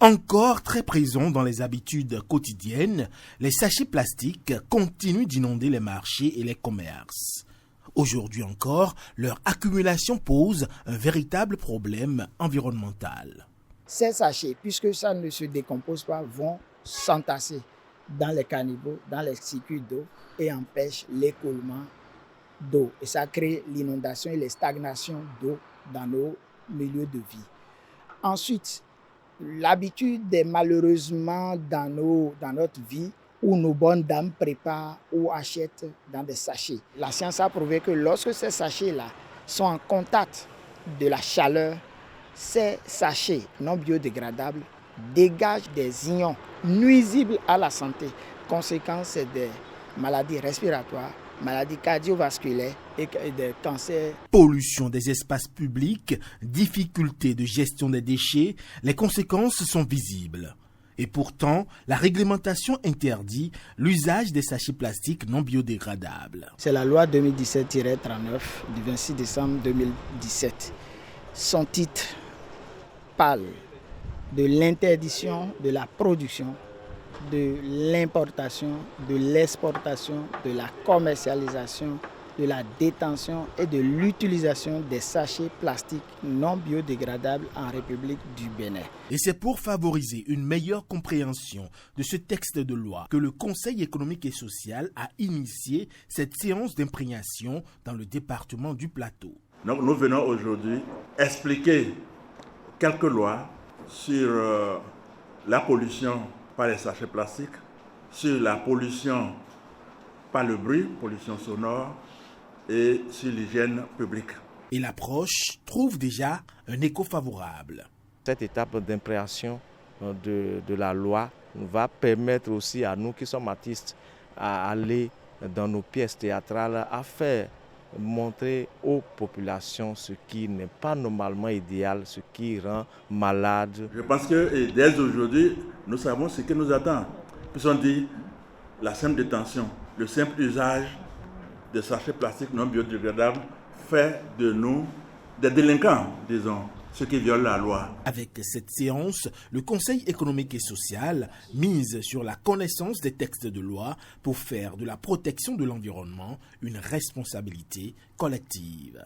Encore très présents dans les habitudes quotidiennes, les sachets plastiques continuent d'inonder les marchés et les commerces. Aujourd'hui encore, leur accumulation pose un véritable problème environnemental. Ces sachets, puisque ça ne se décompose pas, vont s'entasser dans les caniveaux, dans les circuits d'eau et empêchent l'écoulement d'eau. Et ça crée l'inondation et les stagnations d'eau dans nos milieux de vie. Ensuite, l'habitude est malheureusement dans notre vie où nos bonnes dames préparent ou achètent dans des sachets. La science a prouvé que lorsque ces sachets-là sont en contact de la chaleur, ces sachets non biodégradables dégagent des ions nuisibles à la santé. Conséquence, c'est des maladies respiratoires, maladies cardiovasculaires et des cancers. Pollution des espaces publics, difficulté de gestion des déchets, les conséquences sont visibles. Et pourtant, la réglementation interdit l'usage des sachets plastiques non biodégradables. C'est la loi 2017-39 du 26 décembre 2017. Son titre parle de l'interdiction de la production, de l'importation, de l'exportation, de la commercialisation, de la détention et de l'utilisation des sachets plastiques non biodégradables en République du Bénin. Et c'est pour favoriser une meilleure compréhension de ce texte de loi que le Conseil économique et social a initié cette séance d'imprégnation dans le département du Plateau. Donc nous venons aujourd'hui expliquer quelques lois sur la pollution par les sachets plastiques, sur la pollution par le bruit, pollution sonore, et sur l'hygiène publique. Et l'approche trouve déjà un écho favorable. Cette étape d'imprégnation de la loi va permettre aussi à nous qui sommes artistes à aller dans nos pièces théâtrales, à faire montrer aux populations ce qui n'est pas normalement idéal, ce qui rend malade. Je pense que dès aujourd'hui, nous savons ce qui nous attend. Puisqu'on dit la simple détention, le simple usage des sachets plastiques non biodégradables fait de nous des délinquants, disons, ceux qui violent la loi. Avec cette séance, le Conseil économique et social mise sur la connaissance des textes de loi pour faire de la protection de l'environnement une responsabilité collective.